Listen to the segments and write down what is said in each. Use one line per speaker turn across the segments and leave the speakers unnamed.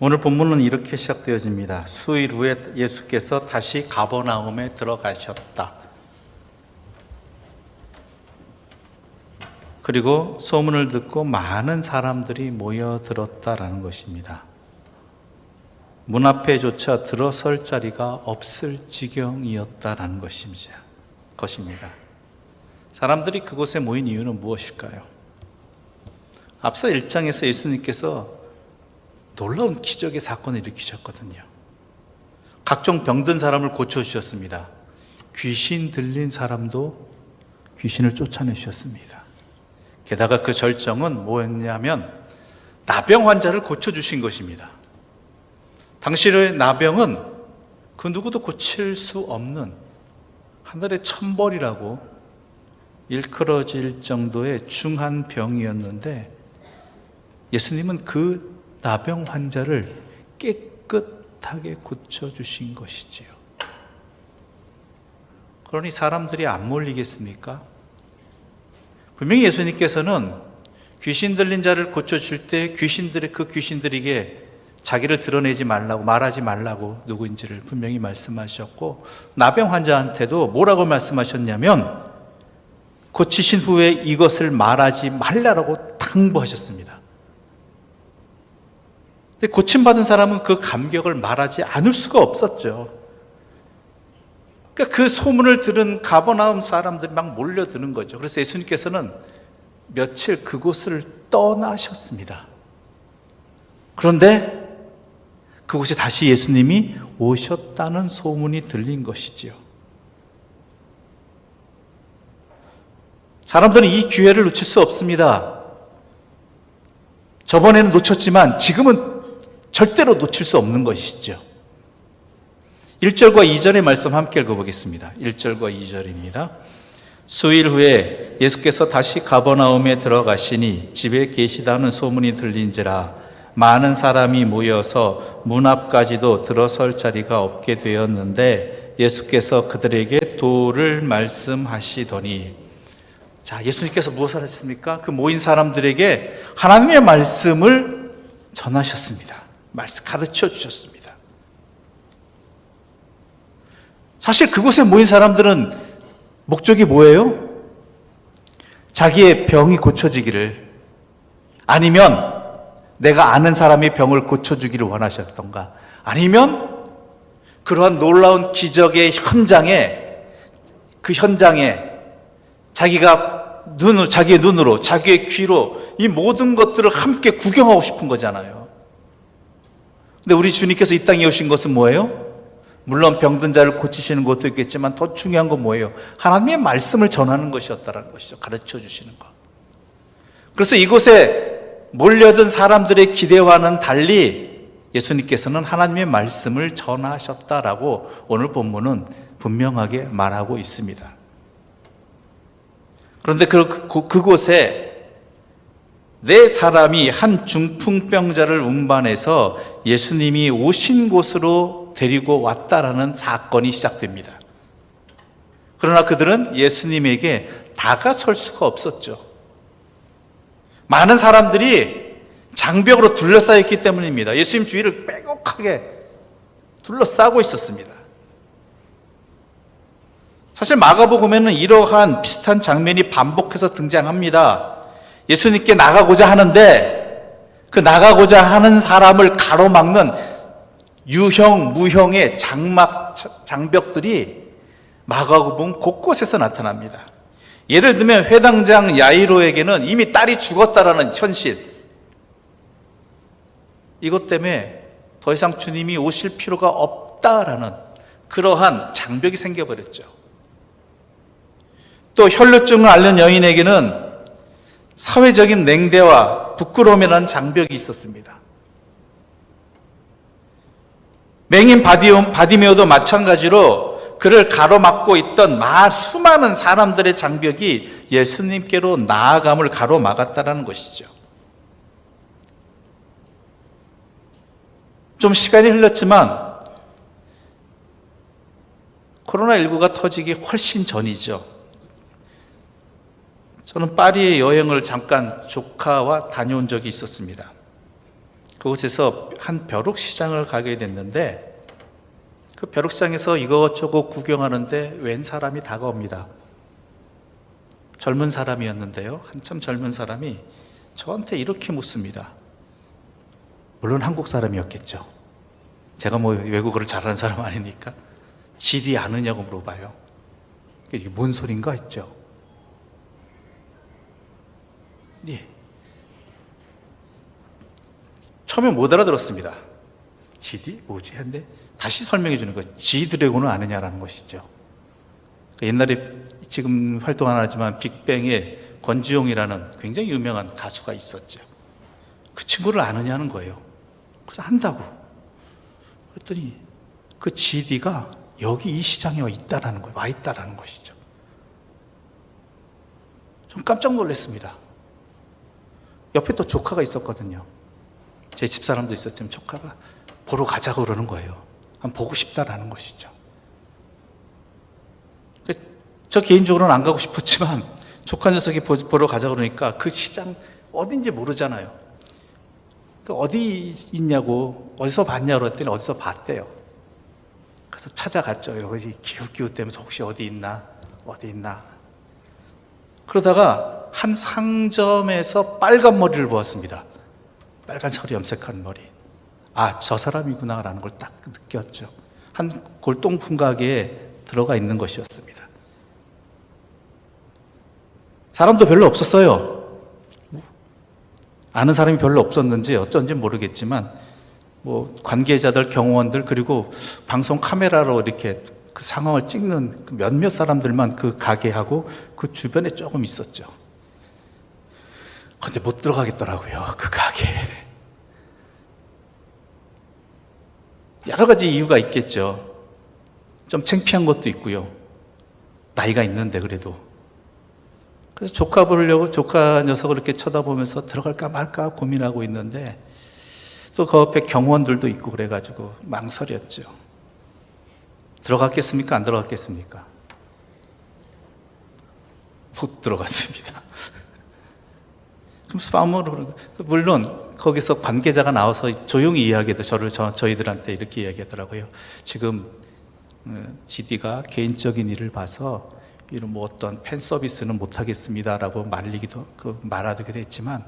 오늘 본문은 이렇게 시작되어집니다. 수일 후에 예수께서 다시 가버나움에 들어가셨다. 그리고 소문을 듣고 많은 사람들이 모여들었다라는 것입니다. 문 앞에조차 들어설 자리가 없을 지경이었다라는 것입니다. 사람들이 그곳에 모인 이유는 무엇일까요? 앞서 1장에서 예수님께서 놀라운 기적의 사건을 일으키셨거든요. 각종 병든 사람을 고쳐주셨습니다. 귀신 들린 사람도 귀신을 쫓아내주셨습니다. 게다가 그 절정은 뭐였냐면 나병 환자를 고쳐주신 것입니다. 당시의 나병은 그 누구도 고칠 수 없는 하늘의 천벌이라고 일컬어질 정도의 중한 병이었는데 예수님은 그 나병 환자를 깨끗하게 고쳐주신 것이지요. 그러니 사람들이 안 몰리겠습니까? 분명히 예수님께서는 귀신 들린 자를 고쳐줄 때 그 귀신들에게 자기를 드러내지 말라고, 말하지 말라고 누구인지를 분명히 말씀하셨고, 나병 환자한테도 뭐라고 말씀하셨냐면 고치신 후에 이것을 말하지 말라고 당부하셨습니다. 근데 고침받은 사람은 그 감격을 말하지 않을 수가 없었죠. 그러니까 그 소문을 들은 가버나움 사람들이 막 몰려드는 거죠. 그래서 예수님께서는 며칠 그곳을 떠나셨습니다. 그런데 그곳에 다시 예수님이 오셨다는 소문이 들린 것이지요. 사람들은 이 기회를 놓칠 수 없습니다. 저번에는 놓쳤지만 지금은 절대로 놓칠 수 없는 것이죠. 1절과 2절의 말씀 함께 읽어보겠습니다. 1절과 2절입니다. 수일 후에 예수께서 다시 가버나움에 들어가시니 집에 계시다는 소문이 들린지라 많은 사람이 모여서 문 앞까지도 들어설 자리가 없게 되었는데 예수께서 그들에게 도를 말씀하시더니, 자, 예수님께서 무엇을 하셨습니까? 그 모인 사람들에게 하나님의 말씀을 전하셨습니다. 말씀 가르쳐 주셨습니다. 사실 그곳에 모인 사람들은 목적이 뭐예요? 자기의 병이 고쳐지기를, 아니면 내가 아는 사람의 병을 고쳐주기를 원하셨던가, 아니면 그러한 놀라운 기적의 현장에, 그 현장에 자기의 눈으로, 자기의 귀로 이 모든 것들을 함께 구경하고 싶은 거잖아요. 근데 우리 주님께서 이 땅에 오신 것은 뭐예요? 물론 병든 자를 고치시는 것도 있겠지만 더 중요한 건 뭐예요? 하나님의 말씀을 전하는 것이었다는 것이죠. 가르쳐 주시는 것. 그래서 이곳에 몰려든 사람들의 기대와는 달리 예수님께서는 하나님의 말씀을 전하셨다라고 오늘 본문은 분명하게 말하고 있습니다. 그런데 그곳에 네 사람이 한 중풍병자를 운반해서 예수님이 오신 곳으로 데리고 왔다라는 사건이 시작됩니다. 그러나 그들은 예수님에게 다가설 수가 없었죠. 많은 사람들이 장벽으로 둘러싸여 있기 때문입니다. 예수님 주위를 빼곡하게 둘러싸고 있었습니다. 사실 마가복음에는 이러한 비슷한 장면이 반복해서 등장합니다. 예수님께 나가고자 하는데 그 나가고자 하는 사람을 가로막는 유형, 무형의 장벽들이 마가복음 곳곳에서 나타납니다. 예를 들면 회당장 야이로에게는 이미 딸이 죽었다라는 현실, 이것 때문에 더 이상 주님이 오실 필요가 없다라는 그러한 장벽이 생겨버렸죠. 또 혈루증을 앓는 여인에게는 사회적인 냉대와 부끄러움이라는 장벽이 있었습니다. 맹인 바디메오도 마찬가지로 그를 가로막고 있던 수많은 사람들의 장벽이 예수님께로 나아감을 가로막았다는 것이죠. 좀 시간이 흘렀지만 코로나19가 터지기 훨씬 전이죠. 저는 파리에 여행을 잠깐 조카와 다녀온 적이 있었습니다. 그곳에서 한 벼룩시장을 가게 됐는데 그 벼룩시장에서 이것저것 구경하는데 웬 사람이 다가옵니다. 젊은 사람이었는데요. 한참 젊은 사람이 저한테 이렇게 묻습니다. 물론 한국 사람이었겠죠. 제가 뭐 외국어를 잘하는 사람 아니니까. GD 아느냐고 물어봐요. 이게 뭔 소린가 했죠. 예. 처음에 못 알아들었습니다. GD? 뭐지? 했는데 다시 설명해 주는 거예요. G드래곤을 아느냐라는 것이죠. 옛날에 지금 활동 안 하지만 빅뱅의 권지용이라는 굉장히 유명한 가수가 있었죠. 그 친구를 아느냐는 거예요. 그래서 안다고. 그랬더니 그 GD가 여기 이 시장에 와 있다라는 거예요. 와 있다라는 것이죠. 좀 깜짝 놀랐습니다. 옆에 또 조카가 있었거든요. 제 집사람도 있었지만 조카가 보러 가자고 그러는 거예요. 한번 보고 싶다라는 것이죠. 저 개인적으로는 안 가고 싶었지만 조카 녀석이 보러 가자고 그러니까 그 시장 어딘지 모르잖아요. 어디 있냐고 어디서 봤냐고 그랬더니 어디서 봤대요. 그래서 찾아갔죠. 여기 기웃기웃대면서 혹시 어디 있나 그러다가 한 상점에서 빨간 머리를 보았습니다. 빨간색으로 염색한 머리. 아, 저 사람이구나 라는 걸 딱 느꼈죠. 한 골동품 가게에 들어가 있는 것이었습니다. 사람도 별로 없었어요. 아는 사람이 별로 없었는지 어쩐지 모르겠지만 뭐 관계자들, 경호원들 그리고 방송 카메라로 이렇게 그 상황을 찍는 몇몇 사람들만 그 가게하고 그 주변에 조금 있었죠. 근데 못 들어가겠더라고요, 그 가게에. 여러 가지 이유가 있겠죠. 좀 창피한 것도 있고요. 나이가 있는데 그래도. 그래서 조카 부르려고 조카 녀석을 이렇게 쳐다보면서 들어갈까 말까 고민하고 있는데 또 그 옆에 경호원들도 있고 그래가지고 망설였죠. 들어갔겠습니까? 안 들어갔겠습니까? 못 들어갔습니다. 그럼 마음으로 물론 거기서 관계자가 나와서 조용히 이야기해도 저희들한테 이렇게 이야기하더라고요. 지금 GD가 개인적인 일을 봐서 이런 뭐 어떤 팬 서비스는 못 하겠습니다라고 말하기도 했지만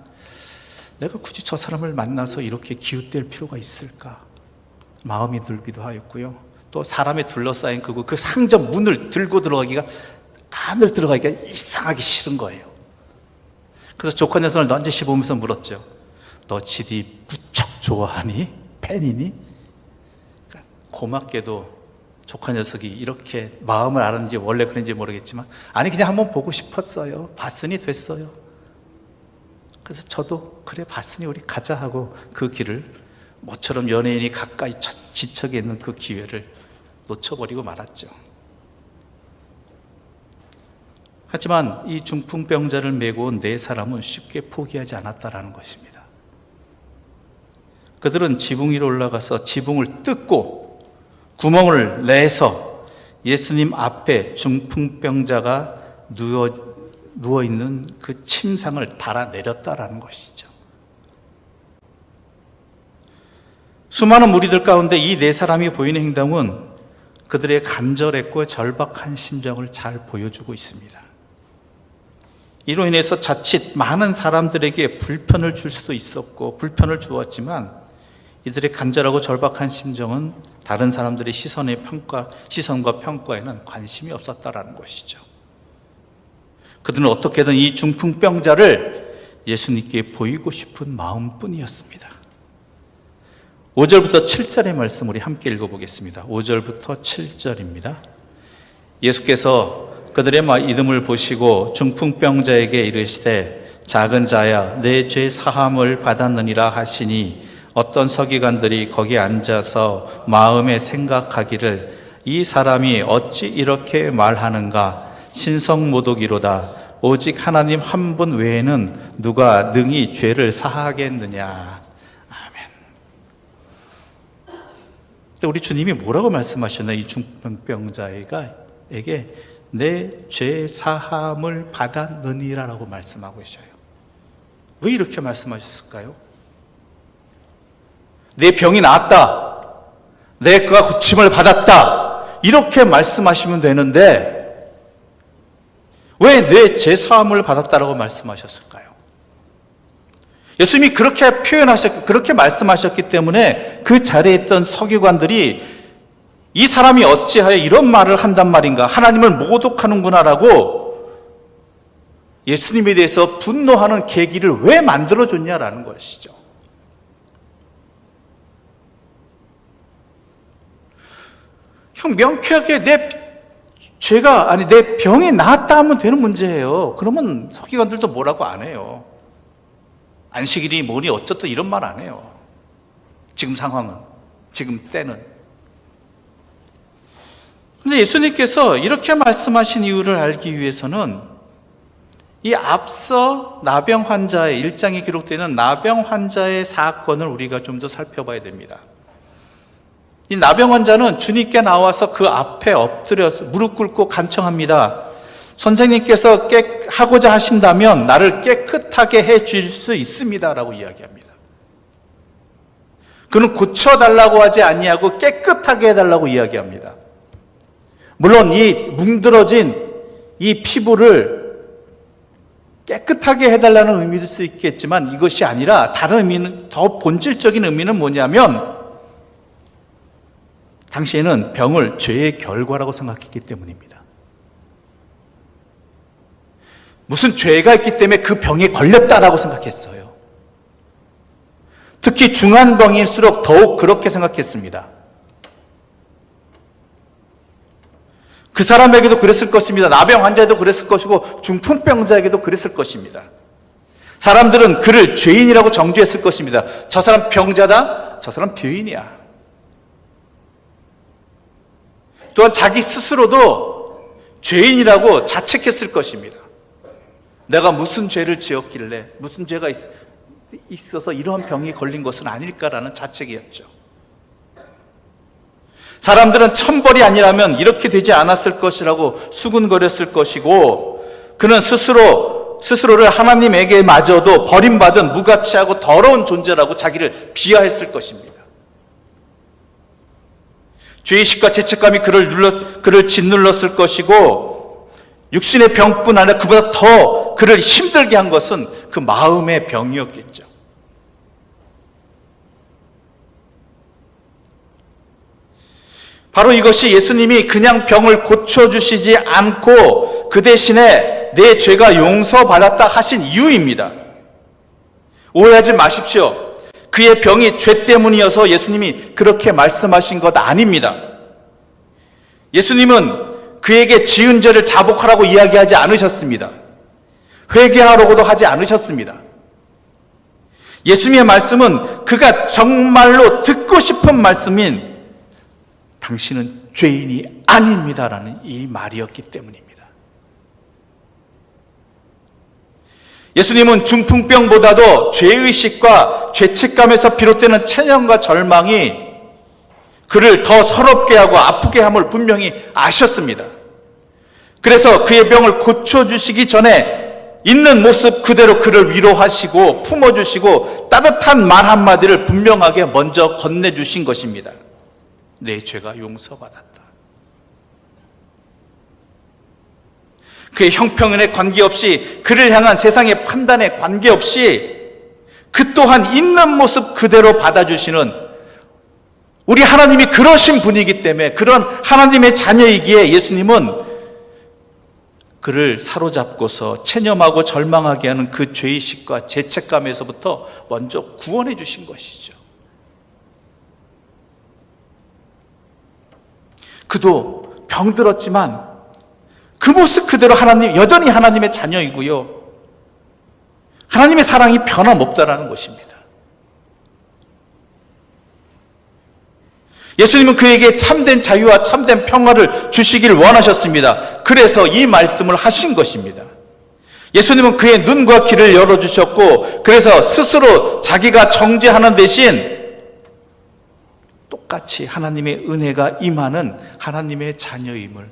내가 굳이 저 사람을 만나서 이렇게 기웃댈 필요가 있을까 마음이 들기도 하였고요. 또 사람에 둘러싸인 그 상점 문을 들고 들어가기가 안을 들어가기가 이상하기 싫은 거예요. 그래서 조카 녀석을 넌지시 보면서 물었죠. 너 GD 무척 좋아하니? 팬이니? 그러니까 고맙게도 조카 녀석이 이렇게 마음을 알았는지 원래 그런지 모르겠지만 아니 그냥 한번 보고 싶었어요. 봤으니 됐어요. 그래서 저도 그래 봤으니 우리 가자 하고 그 길을 모처럼 연예인이 가까이 지척에 있는 그 기회를 놓쳐버리고 말았죠. 하지만 이 중풍병자를 메고 온 네 사람은 쉽게 포기하지 않았다라는 것입니다. 그들은 지붕 위로 올라가서 지붕을 뜯고 구멍을 내서 예수님 앞에 중풍병자가 누워있는 그 침상을 달아내렸다라는 것이죠. 수많은 무리들 가운데 이 네 사람이 보이는 행동은 그들의 간절했고 절박한 심정을 잘 보여주고 있습니다. 이로 인해서 자칫 많은 사람들에게 불편을 줄 수도 있었고 불편을 주었지만 이들의 간절하고 절박한 심정은 다른 사람들의 시선과 평가에는 관심이 없었다라는 것이죠. 그들은 어떻게든 이 중풍병자를 예수님께 보이고 싶은 마음뿐이었습니다. 5절부터 7절의 말씀 우리 함께 읽어보겠습니다. 5절부터 7절입니다. 예수께서 그들의 믿음을 보시고 중풍병자에게 이르시되 작은 자야 내 죄 사함을 받았느니라 하시니 어떤 서기관들이 거기 앉아서 마음에 생각하기를 이 사람이 어찌 이렇게 말하는가 신성모독이로다 오직 하나님 한 분 외에는 누가 능히 죄를 사하겠느냐. 아멘. 우리 주님이 뭐라고 말씀하셨나요? 이 중풍병자에게 내 죄 사함을 받았느니라라고 말씀하고 계셔요. 왜 이렇게 말씀하셨을까요? 내 병이 나았다. 내가 고침을 받았다. 이렇게 말씀하시면 되는데 왜 내 죄사함을 받았다라고 말씀하셨을까요? 예수님이 그렇게 그렇게 말씀하셨기 때문에 그 자리에 있던 서기관들이 이 사람이 어찌하여 이런 말을 한단 말인가? 하나님을 모독하는구나라고 예수님에 대해서 분노하는 계기를 왜 만들어줬냐라는 것이죠. 형, 명쾌하게 내 병이 나았다 하면 되는 문제예요. 그러면 서기관들도 뭐라고 안 해요. 안식일이 뭐니 어쩌다 이런 말 안 해요. 지금 상황은, 지금 때는. 그런데 예수님께서 이렇게 말씀하신 이유를 알기 위해서는 이 앞서 나병 환자의 1장에 기록되는 나병 환자의 사건을 우리가 좀 더 살펴봐야 됩니다. 이 나병 환자는 주님께 나와서 그 앞에 엎드려서 무릎 꿇고 간청합니다. 선생님께서 하고자 하신다면 나를 깨끗하게 해줄 수 있습니다 라고 이야기합니다. 그는 고쳐달라고 하지 아니하고 깨끗하게 해달라고 이야기합니다. 물론 이 뭉들어진 이 피부를 깨끗하게 해달라는 의미일 수 있겠지만 이것이 아니라 다른 의미는, 더 본질적인 의미는 뭐냐면 당시에는 병을 죄의 결과라고 생각했기 때문입니다. 무슨 죄가 있기 때문에 그 병에 걸렸다라고 생각했어요. 특히 중한 병일수록 더욱 그렇게 생각했습니다. 그 사람에게도 그랬을 것입니다. 나병 환자에도 그랬을 것이고 중풍병자에게도 그랬을 것입니다. 사람들은 그를 죄인이라고 정죄했을 것입니다. 저 사람 병자다? 저 사람 죄인이야. 또한 자기 스스로도 죄인이라고 자책했을 것입니다. 내가 무슨 죄를 지었길래, 무슨 죄가 있어서 이러한 병에 걸린 것은 아닐까라는 자책이었죠. 사람들은 천벌이 아니라면 이렇게 되지 않았을 것이라고 수군거렸을 것이고, 그는 스스로를 하나님에게 마저도 버림받은 무가치하고 더러운 존재라고 자기를 비하했을 것입니다. 죄의식과 죄책감이 그를 짓눌렀을 것이고, 육신의 병뿐 아니라 그보다 더 그를 힘들게 한 것은 그 마음의 병이었겠죠. 바로 이것이 예수님이 그냥 병을 고쳐주시지 않고 그 대신에 내 죄가 용서받았다 하신 이유입니다. 오해하지 마십시오. 그의 병이 죄 때문이어서 예수님이 그렇게 말씀하신 것 아닙니다. 예수님은 그에게 지은 죄를 자복하라고 이야기하지 않으셨습니다. 회개하라고도 하지 않으셨습니다. 예수님의 말씀은 그가 정말로 듣고 싶은 말씀인 당신은 죄인이 아닙니다라는 이 말이었기 때문입니다. 예수님은 중풍병보다도 죄의식과 죄책감에서 비롯되는 체념과 절망이 그를 더 서럽게 하고 아프게 함을 분명히 아셨습니다. 그래서 그의 병을 고쳐주시기 전에 있는 모습 그대로 그를 위로하시고 품어주시고 따뜻한 말 한마디를 분명하게 먼저 건네주신 것입니다. 내 죄가 용서받았다. 그의 형평에 관계없이, 그를 향한 세상의 판단에 관계없이 그 또한 있는 모습 그대로 받아주시는 우리 하나님이 그러신 분이기 때문에, 그런 하나님의 자녀이기에 예수님은 그를 사로잡고서 체념하고 절망하게 하는 그 죄의식과 죄책감에서부터 먼저 구원해 주신 것이죠. 그도 병들었지만 그 모습 그대로 여전히 하나님의 자녀이고요. 하나님의 사랑이 변함없다라는 것입니다. 예수님은 그에게 참된 자유와 참된 평화를 주시길 원하셨습니다. 그래서 이 말씀을 하신 것입니다. 예수님은 그의 눈과 귀를 열어주셨고, 그래서 스스로 자기가 정죄하는 대신 똑같이 하나님의 은혜가 임하는 하나님의 자녀임을,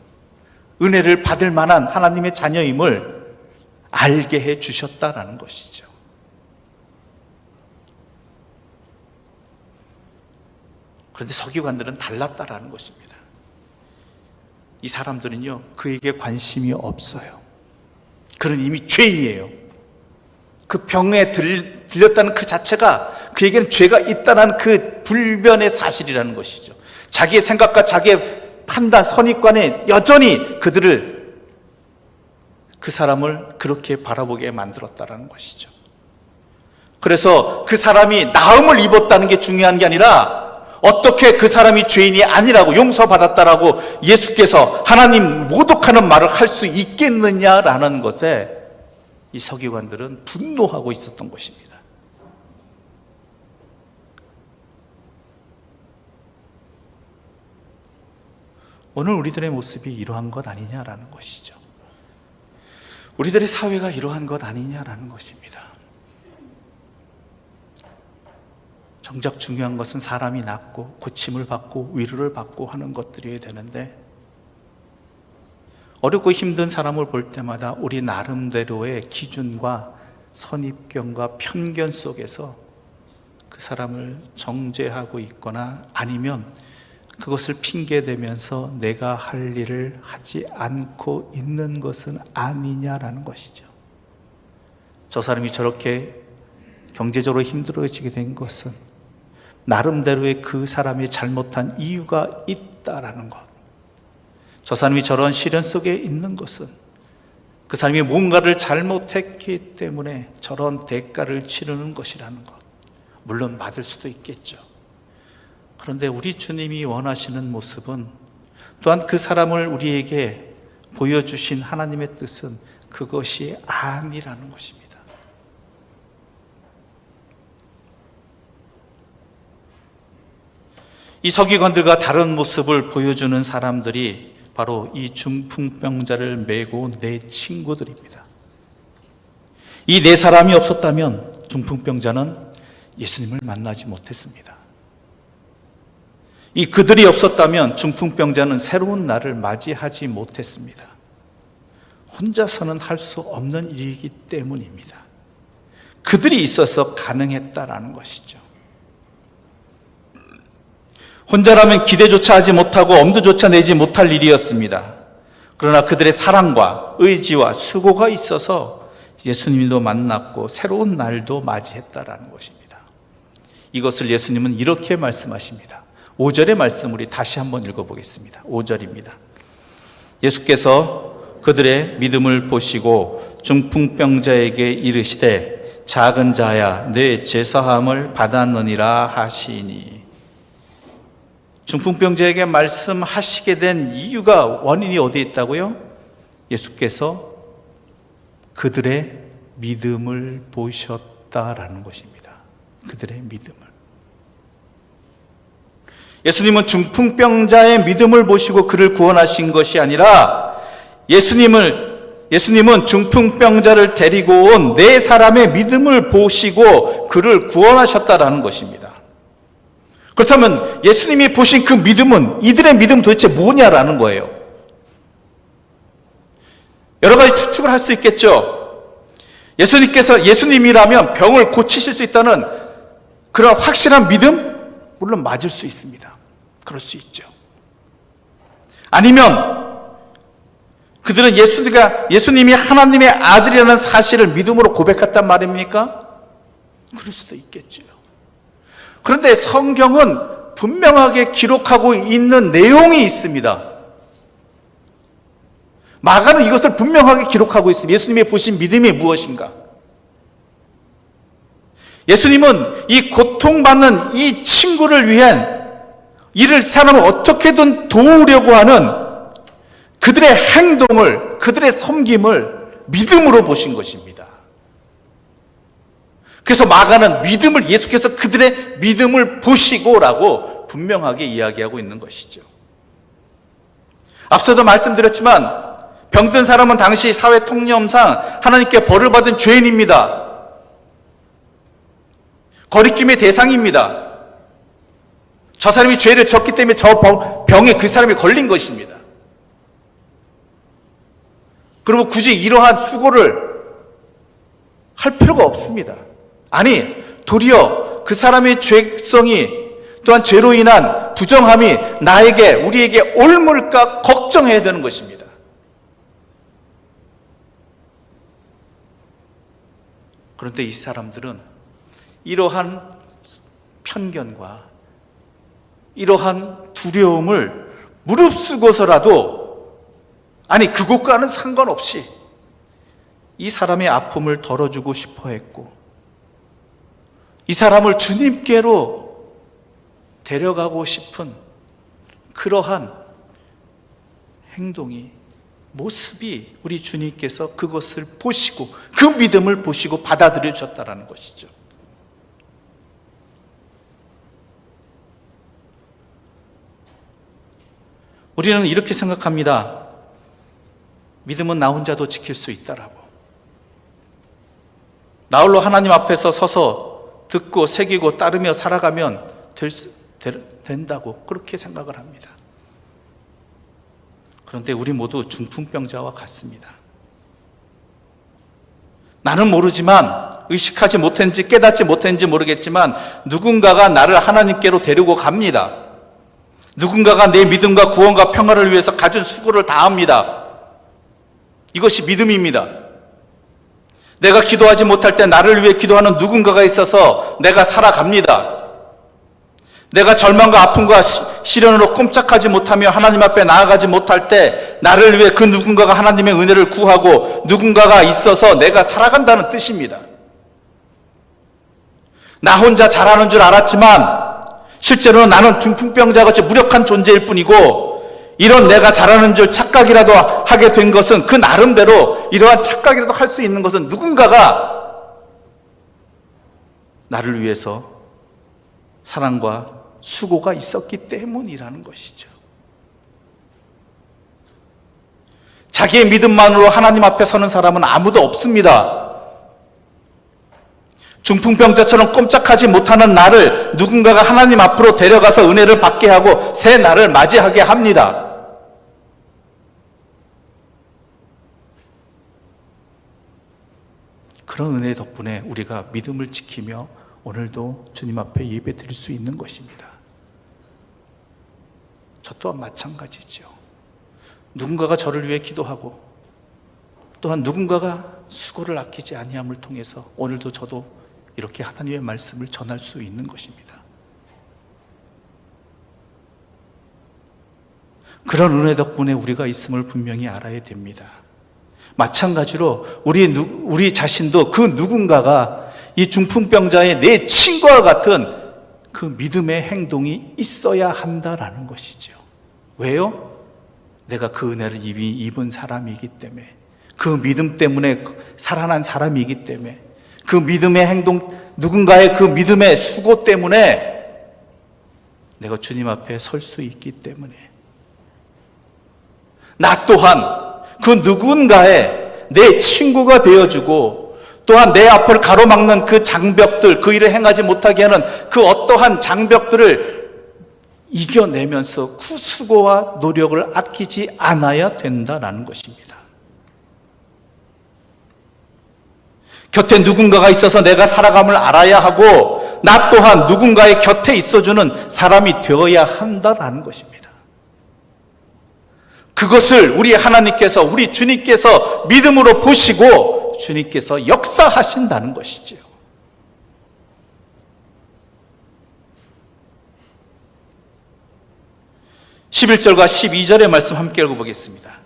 은혜를 받을 만한 하나님의 자녀임을 알게 해 주셨다라는 것이죠. 그런데 서기관들은 달랐다라는 것입니다. 이 사람들은요, 그에게 관심이 없어요. 그는 이미 죄인이에요. 그 병에 들렸다는 그 자체가 그에게는 죄가 있다는 그 불변의 사실이라는 것이죠. 자기의 생각과 자기의 판단, 선입관에 여전히 그 사람을 그렇게 바라보게 만들었다는 것이죠. 그래서 그 사람이 나음을 입었다는 게 중요한 게 아니라 어떻게 그 사람이 죄인이 아니라고 용서받았다라고 예수께서 하나님 모독하는 말을 할 수 있겠느냐라는 것에 이 서기관들은 분노하고 있었던 것입니다. 오늘 우리들의 모습이 이러한 것 아니냐라는 것이죠. 우리들의 사회가 이러한 것 아니냐라는 것입니다. 정작 중요한 것은 사람이 낫고 고침을 받고 위로를 받고 하는 것들이어야 되는데, 어렵고 힘든 사람을 볼 때마다 우리 나름대로의 기준과 선입견과 편견 속에서 그 사람을 정죄하고 있거나 아니면 그것을 핑계대면서 내가 할 일을 하지 않고 있는 것은 아니냐라는 것이죠. 저 사람이 저렇게 경제적으로 힘들어지게 된 것은 나름대로의 그 사람이 잘못한 이유가 있다라는 것. 저 사람이 저런 시련 속에 있는 것은 그 사람이 뭔가를 잘못했기 때문에 저런 대가를 치르는 것이라는 것. 물론 맞을 수도 있겠죠. 그런데 우리 주님이 원하시는 모습은, 또한 그 사람을 우리에게 보여주신 하나님의 뜻은 그것이 아니라는 것입니다. 이 서기관들과 다른 모습을 보여주는 사람들이 바로 이 중풍병자를 메고 온 네 친구들입니다. 이 네 사람이 없었다면 중풍병자는 예수님을 만나지 못했습니다. 이 그들이 없었다면 중풍병자는 새로운 날을 맞이하지 못했습니다. 혼자서는 할 수 없는 일이기 때문입니다. 그들이 있어서 가능했다라는 것이죠. 혼자라면 기대조차 하지 못하고 엄두조차 내지 못할 일이었습니다. 그러나 그들의 사랑과 의지와 수고가 있어서 예수님도 만났고 새로운 날도 맞이했다라는 것입니다. 이것을 예수님은 이렇게 말씀하십니다. 5절의 말씀 우리 다시 한번 읽어보겠습니다. 5절입니다. 예수께서 그들의 믿음을 보시고 중풍병자에게 이르시되 작은 자야 내 죄사함을 받았느니라 하시니. 중풍병자에게 말씀하시게 된 이유가, 원인이 어디에 있다고요? 예수께서 그들의 믿음을 보셨다라는 것입니다. 그들의 믿음을. 예수님은 중풍병자의 믿음을 보시고 그를 구원하신 것이 아니라 예수님은 중풍병자를 데리고 온 네 사람의 믿음을 보시고 그를 구원하셨다라는 것입니다. 그렇다면 예수님이 보신 그 믿음은, 이들의 믿음은 도대체 뭐냐라는 거예요. 여러 가지 추측을 할 수 있겠죠. 예수님이라면 병을 고치실 수 있다는 그런 확실한 믿음? 물론 맞을 수 있습니다. 그럴 수 있죠. 아니면 그들은 예수님이 하나님의 아들이라는 사실을 믿음으로 고백했단 말입니까? 그럴 수도 있겠죠. 그런데 성경은 분명하게 기록하고 있는 내용이 있습니다. 마가는 이것을 분명하게 기록하고 있습니다. 예수님이 보신 믿음이 무엇인가? 예수님은 이 고통받는 이 친구를 위한 이를 사람을 어떻게든 도우려고 하는 그들의 행동을, 그들의 섬김을 믿음으로 보신 것입니다. 그래서 마가는 예수께서 그들의 믿음을 보시고라고 분명하게 이야기하고 있는 것이죠. 앞서도 말씀드렸지만 병든 사람은 당시 사회 통념상 하나님께 벌을 받은 죄인입니다. 거리낌의 대상입니다. 저 사람이 죄를 졌기 때문에 저 병에 그 사람이 걸린 것입니다. 그러면 굳이 이러한 수고를 할 필요가 없습니다. 아니, 도리어 그 사람의 죄성이 또한 죄로 인한 부정함이 우리에게 옮을까 걱정해야 되는 것입니다. 그런데 이 사람들은 이러한 편견과 이러한 두려움을 무릅쓰고서라도, 그것과는 상관없이 이 사람의 아픔을 덜어주고 싶어 했고, 이 사람을 주님께로 데려가고 싶은 그러한 행동이, 모습이 우리 주님께서 그것을 보시고 그 믿음을 보시고 받아들여 주셨다는 것이죠. 우리는 이렇게 생각합니다. 믿음은 나 혼자도 지킬 수 있다라고. 나 홀로 하나님 앞에서 서서 듣고 새기고 따르며 살아가면 된다고 그렇게 생각을 합니다. 그런데 우리 모두 중풍병자와 같습니다. 나는 모르지만, 의식하지 못했는지 깨닫지 못했는지 모르겠지만 누군가가 나를 하나님께로 데리고 갑니다. 누군가가 내 믿음과 구원과 평화를 위해서 가진 수고를 다합니다. 이것이 믿음입니다. 내가 기도하지 못할 때 나를 위해 기도하는 누군가가 있어서 내가 살아갑니다. 내가 절망과 아픔과 시련으로 꼼짝하지 못하며 하나님 앞에 나아가지 못할 때 나를 위해 그 누군가가 하나님의 은혜를 구하고 누군가가 있어서 내가 살아간다는 뜻입니다. 나 혼자 잘하는 줄 알았지만 실제로는 나는 중풍병자같이 무력한 존재일 뿐이고, 이런 내가 잘하는 줄 착각이라도 하게 된 것은 그 나름대로 이러한 착각이라도 할 수 있는 것은 누군가가 나를 위해서 사랑과 수고가 있었기 때문이라는 것이죠. 자기의 믿음만으로 하나님 앞에 서는 사람은 아무도 없습니다. 중풍병자처럼 꼼짝하지 못하는 나를 누군가가 하나님 앞으로 데려가서 은혜를 받게 하고 새 날을 맞이하게 합니다. 그런 은혜 덕분에 우리가 믿음을 지키며 오늘도 주님 앞에 예배 드릴 수 있는 것입니다. 저 또한 마찬가지죠. 누군가가 저를 위해 기도하고 또한 누군가가 수고를 아끼지 아니함을 통해서 오늘도 저도 이렇게 하나님의 말씀을 전할 수 있는 것입니다. 그런 은혜 덕분에 우리가 있음을 분명히 알아야 됩니다. 마찬가지로 우리 자신도 그 누군가가 이 중풍병자의 내 친구와 같은 그 믿음의 행동이 있어야 한다라는 것이죠. 왜요? 내가 그 은혜를 입은 사람이기 때문에, 그 믿음 때문에 살아난 사람이기 때문에, 그 믿음의 행동, 누군가의 그 믿음의 수고 때문에 내가 주님 앞에 설 수 있기 때문에, 나 또한 그 누군가의 내 친구가 되어주고, 또한 내 앞을 가로막는 그 장벽들, 그 일을 행하지 못하게 하는 그 어떠한 장벽들을 이겨내면서 그 수고와 노력을 아끼지 않아야 된다는 것입니다. 곁에 누군가가 있어서 내가 살아감을 알아야 하고, 나 또한 누군가의 곁에 있어주는 사람이 되어야 한다는 것입니다. 그것을 우리 하나님께서, 우리 주님께서 믿음으로 보시고 주님께서 역사하신다는 것이지요. (11절과 12절의) 말씀 함께 읽어보겠습니다.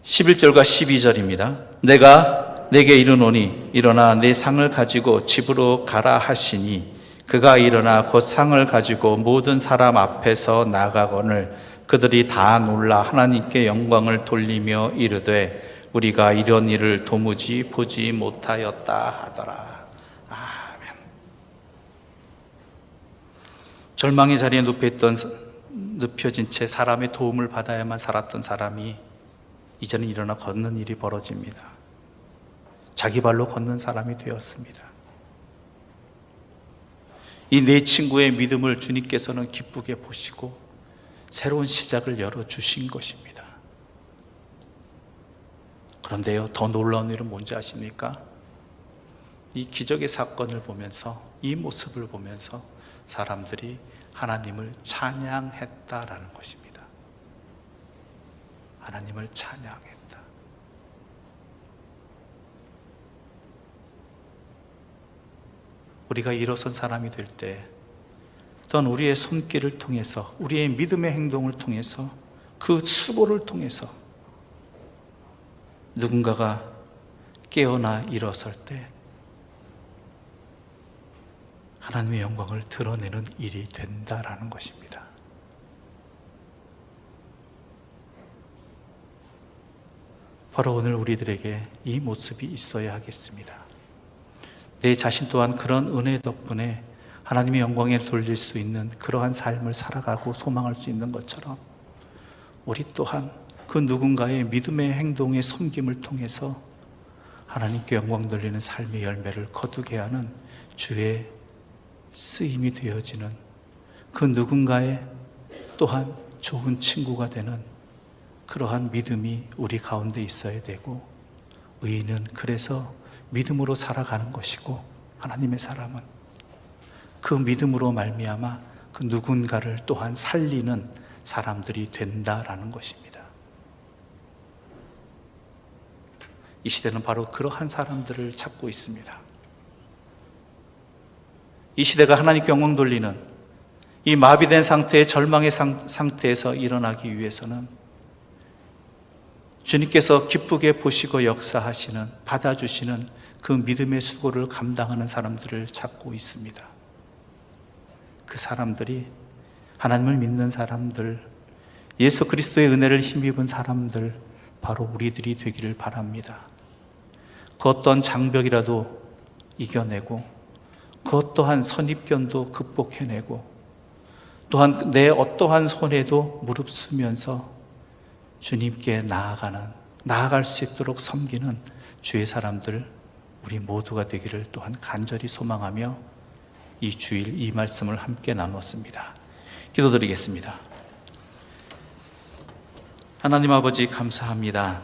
11절과 12절입니다. 내가 내게 이르노니 일어나 내 상을 가지고 집으로 가라 하시니 그가 일어나 곧 상을 가지고 모든 사람 앞에서 나가거늘 그들이 다 놀라 하나님께 영광을 돌리며 이르되 우리가 이런 일을 도무지 보지 못하였다 하더라. 아멘. 절망의 자리에 눕혀진 채 사람의 도움을 받아야만 살았던 사람이 이제는 일어나 걷는 일이 벌어집니다. 자기 발로 걷는 사람이 되었습니다. 이 내 친구의 믿음을 주님께서는 기쁘게 보시고 새로운 시작을 열어주신 것입니다. 그런데요, 더 놀라운 일은 뭔지 아십니까? 이 기적의 사건을 보면서, 이 모습을 보면서 사람들이 하나님을 찬양했다라는 것입니다. 하나님을 찬양했다. 우리가 일어선 사람이 될 때 또한 우리의 손길을 통해서, 우리의 믿음의 행동을 통해서, 그 수고를 통해서 누군가가 깨어나 일어설 때 하나님의 영광을 드러내는 일이 된다라는 것입니다. 바로 오늘 우리들에게 이 모습이 있어야 하겠습니다. 내 자신 또한 그런 은혜 덕분에 하나님의 영광에 돌릴 수 있는 그러한 삶을 살아가고 소망할 수 있는 것처럼 우리 또한 그 누군가의 믿음의 행동의 섬김을 통해서 하나님께 영광 돌리는 삶의 열매를 거두게 하는 주의 쓰임이 되어지는 그 누군가의 또한 좋은 친구가 되는 그러한 믿음이 우리 가운데 있어야 되고, 의인은 그래서 믿음으로 살아가는 것이고, 하나님의 사람은 그 믿음으로 말미암아 그 누군가를 또한 살리는 사람들이 된다라는 것입니다. 이 시대는 바로 그러한 사람들을 찾고 있습니다. 이 시대가 하나님께 영광 돌리는 이 마비된 상태의 절망의 상태에서 일어나기 위해서는 주님께서 기쁘게 보시고 역사하시는, 받아주시는 그 믿음의 수고를 감당하는 사람들을 찾고 있습니다. 그 사람들이 하나님을 믿는 사람들, 예수 그리스도의 은혜를 힘입은 사람들, 바로 우리들이 되기를 바랍니다. 그 어떤 장벽이라도 이겨내고, 그 어떠한 선입견도 극복해내고, 또한 내 어떠한 손해도 무릅쓰면서 주님께 나아갈 수 있도록 섬기는 주의 사람들, 우리 모두가 되기를 또한 간절히 소망하며 이 주일 이 말씀을 함께 나누었습니다. 기도드리겠습니다. 하나님 아버지, 감사합니다.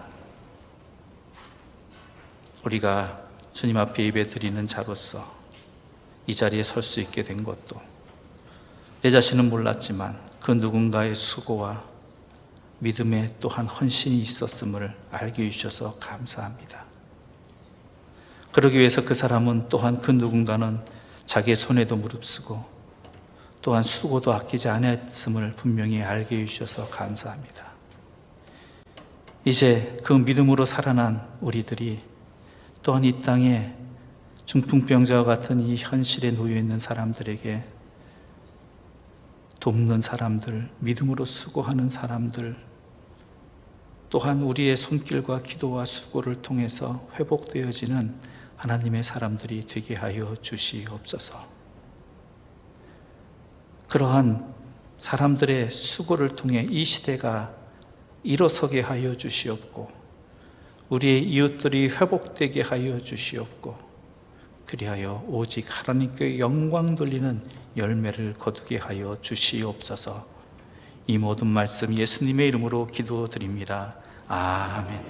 우리가 주님 앞에 예배드리는 자로서 이 자리에 설 수 있게 된 것도 내 자신은 몰랐지만 그 누군가의 수고와 믿음에 또한 헌신이 있었음을 알게 해주셔서 감사합니다. 그러기 위해서 그 사람은 또한 그 누군가는 자기의 손에도 무릅쓰고 또한 수고도 아끼지 않았음을 분명히 알게 해주셔서 감사합니다. 이제 그 믿음으로 살아난 우리들이 또한 이 땅에 중풍병자와 같은 이 현실에 놓여있는 사람들에게 돕는 사람들, 믿음으로 수고하는 사람들, 또한 우리의 손길과 기도와 수고를 통해서 회복되어지는 하나님의 사람들이 되게 하여 주시옵소서. 그러한 사람들의 수고를 통해 이 시대가 일어서게 하여 주시옵고, 우리의 이웃들이 회복되게 하여 주시옵고, 그리하여 오직 하나님께 영광 돌리는 열매를 거두게 하여 주시옵소서. 이 모든 말씀 예수님의 이름으로 기도드립니다. 아멘.